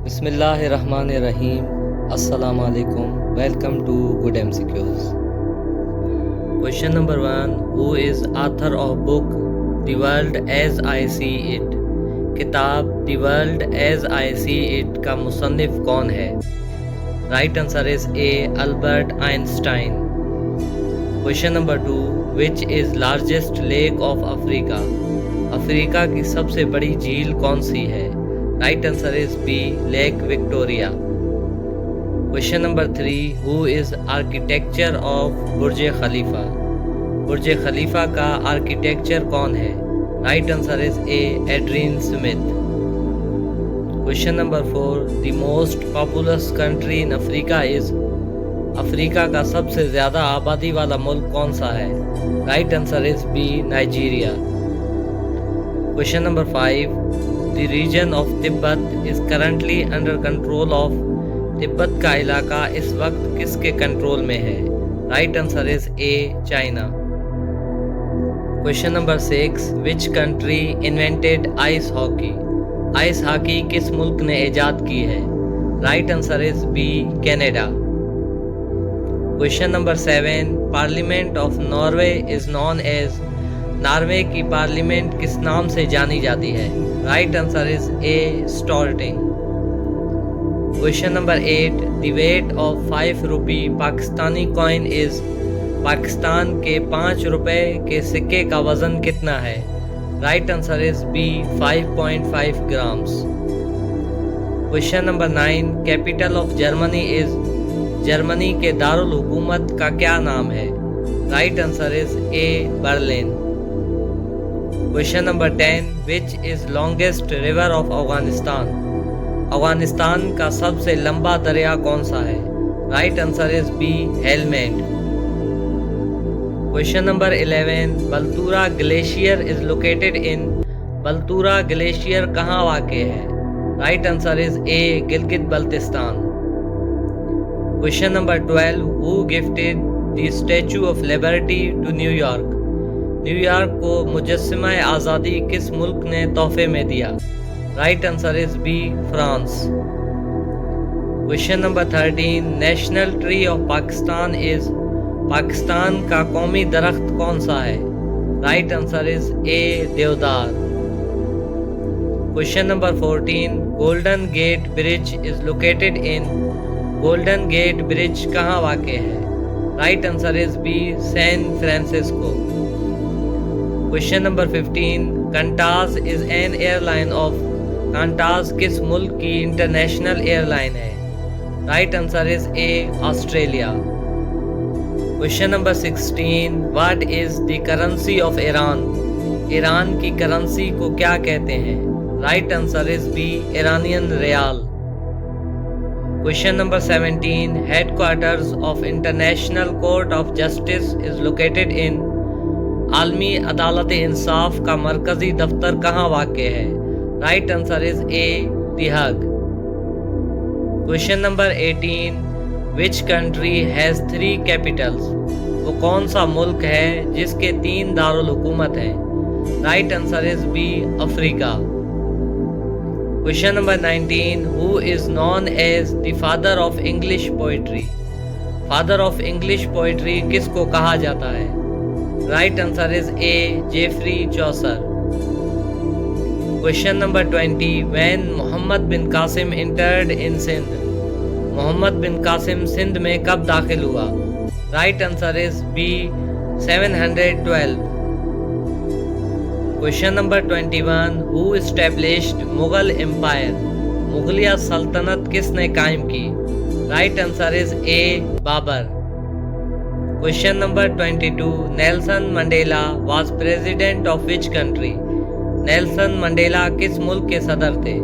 बिस्मिल्लाहिर्रहमानिर्रहीम। अस्सलाम वालेकुम। Welcome to good MCQs। Question number 1, who is author of book the world as I see it? किताब the world as I see it का मुसन्निफ कौन है? Right answer is A, Albert Einstein. Question number 2, which is largest lake of Africa? Africa की सबसे बड़ी झील कौन सी है? Right answer is B, Lake Victoria. Question number 3, who is architecture of Burj Khalifa? Burj Khalifa का architecture कौन है? Right answer is A, Adrian Smith. Question number 4, the most populous country in Africa is? Africa का सबसे ज़्यादा आबादी वाला मुल्क कौन सा है? Right answer is B, Nigeria. Question number 5, the region of Tibet is currently under control of? Tibet का इलाका इस वक्त किसके कंट्रोल में है? Right answer is A, China. Question number 6, which country invented ice hockey? Ice hockey किस मुल्क ने ईजाद की है? Right answer is B, Canada. Question number 7, parliament of Norway is known as? Norway की पार्लियामेंट किस नाम से जानी जाती है? Right answer is A, Storting. Question number 8, the weight of 5 rupee Pakistani coin is? Pakistan के 5 रुपए के सिक्के का वजन कितना है? Right answer is B, 5.5 grams. Question number 9, capital of Germany is? Germany के दारुल हुकूमत का क्या नाम है? Right answer is A, Berlin. Question number 10, which is longest river of Afghanistan? Afghanistan का सबसे लंबा दरिया कौन सा है? Right answer is B, Helmand. Question number 11, Baltoro glacier is located in? Baltoro glacier कहाँ वाक़ है? Right answer is A, Gilgit Baltistan. Question number 12, who gifted the Statue of Liberty to New York? New York को मुजस्समा आज़ादी किस मुल्क ने तोहफे में दिया? Right answer is B, France. Question number 13, national tree of Pakistan is? Pakistan का कौमी दरख्त कौन सा है? Right answer is A, deodar. Question number 14, Golden Gate Bridge is located in? Golden Gate Bridge कहाँ वाक़ है? Right answer is B, San Francisco. Question number 15, Qantas is an airline of? Qantas किस मुल्क की इंटरनेशनल एयरलाइन है? Right answer is A, Australia. Question number 16, what is the currency of Iran? Iran की currency को क्या कहते हैं? Right answer is B, Iranian rial. Question number 17, headquarters of international court of justice is located इन? आलमी अदालत इंसाफ का मरकज़ी दफ्तर कहाँ वाक़ है? Right answer is A, the hug. Question number 18, which country has 3 Capitals? वो कौन सा मुल्क है जिसके 3 दारुल हुकूमत हैं? Right answer is B, Africa. Question number 19, who is known as the father of English poetry? Father of English poetry किसको कहा जाता है? Right answer is A, Geoffrey Chaucer. Question number 20, when Muhammad bin Qasim entered in Sindh? Muhammad bin Qasim Sindh में कब दाखिल हुआ? Right answer is B, 712। Question number 21, who established Mughal empire? मुगलिया सल्तनत किसने कायम की? Right answer is A, Babar. Question number 22, Nelson Mandela was president of which country? Nelson Mandela किस मुल्क के सदर थे?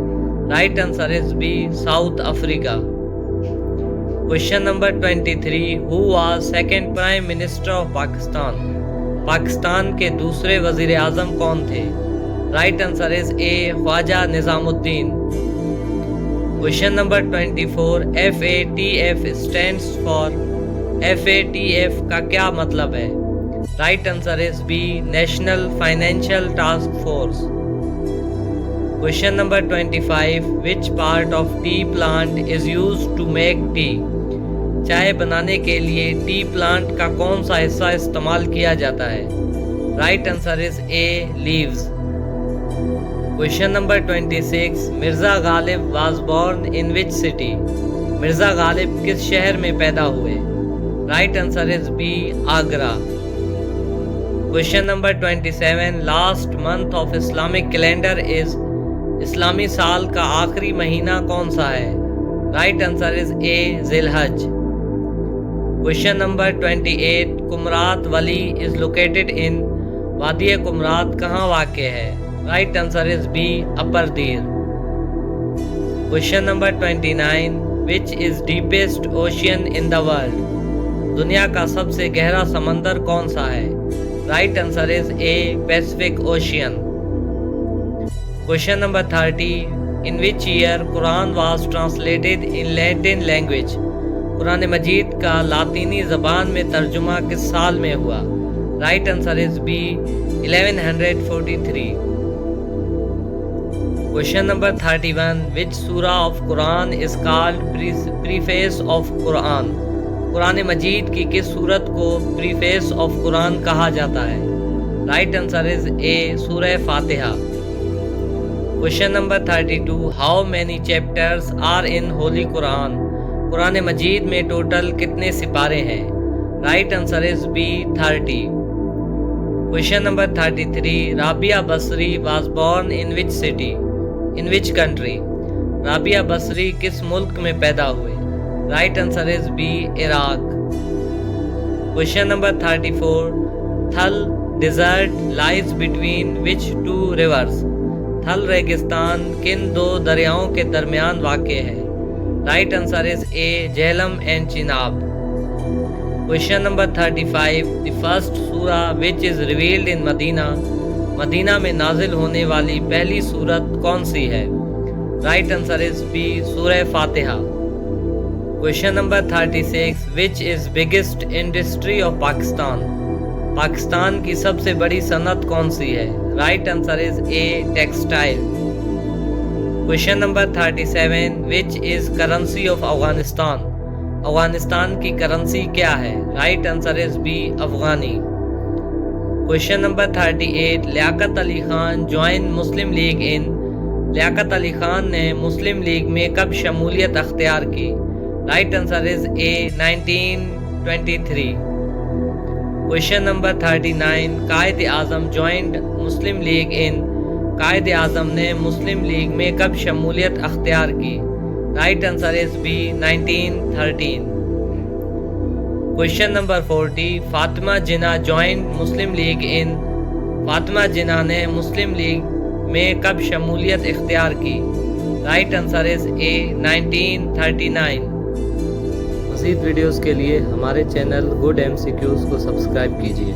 Right answer is B, South Africa. Question number 23, who was second prime minister of Pakistan? Pakistan के दूसरे वजीर आज़म कौन थे? Right answer is A, Khawaja Nizamuddin. Question number 24, FATF stands for? FATF का क्या मतलब है? Right answer is B, national financial task force. Question number 25. Which part of tea plant is used to make tea? चाय बनाने के लिए टी प्लांट का कौन सा हिस्सा इस्तेमाल किया जाता है? Right answer is A, leaves. Question number 26. Mirza Ghalib was born in which city? Mirza Ghalib किस शहर में पैदा हुए? Right answer is B, Agra. Question number 27. Last month of Islamic calendar is? इस्लामी साल का आखिरी महीना कौन सा है? Right answer is A, Zilhaj. Question number 28. Kumrat valley is located in? वादी कुमरात कहाँ वाक़ है? Right answer is B, upper Dir. Question number 29. Which is deepest ocean in the world? दुनिया का सबसे गहरा समंदर कौन सा है? Right answer is A, Pacific Ocean. Question number 30. In which year Quran was translated in Latin language? Quran मजीद का लातीनी ज़बान में तर्जुमा किस साल में हुआ? Right answer is B, 1143। Question number 31. Which surah of Quran is called preface of Quran? Quran मजीद की किस सूरत को प्रीफेस ऑफ कुरान कहा जाता है? Right answer is A, Surah Fatiha. Question number 32. How many chapters are in holy Quran? Quran मजीद में total कितने सिपारे हैं? Right answer is B, 30। Question number 33. Rabia Basri was born in which city? In which country? Rabia Basri किस मुल्क में पैदा हुए? Right answer is B, Iraq. Question number 34. Thal desert lies between which two rivers? Thal रेगिस्तान किन दो दरियाओं के दरमियान वाक़ है? Right answer is A, Jhelum and Chenab. Question number 35. The first surah which is revealed in Medina? Medina में नाजिल होने वाली पहली सूरत कौन सी है? Right answer is B, Surah Fatiha. Question number 36. Which is biggest industry of Pakistan? Pakistan की सबसे बड़ी सनत कौन सी है? Right answer is A, textile. Question number 37. Which is currency of Afghanistan? Afghanistan की करेंसी क्या है? Right answer is B, afghani. Question number 38. Liaquat Ali Khan join Muslim League in? Liaquat Ali Khan ने मुस्लिम लीग में कब शमूलियत अख्तियार की? Right answer is A, 1923। Question number 39. Quaid Azam joined Muslim League in? Quaid Azam ने मुस्लिम लीग में कब शमूलियत अख्तियार की? Right answer is B, 1913। Question number 40. Fatima Jinnah joined Muslim League in? Fatima Jinnah ने मुस्लिम लीग में कब शमूलियत इख्तियार की? Right answer is A, 1939। मज़ीद वीडियोज़ के लिए हमारे चैनल गुड MCQs को सब्सक्राइब कीजिए।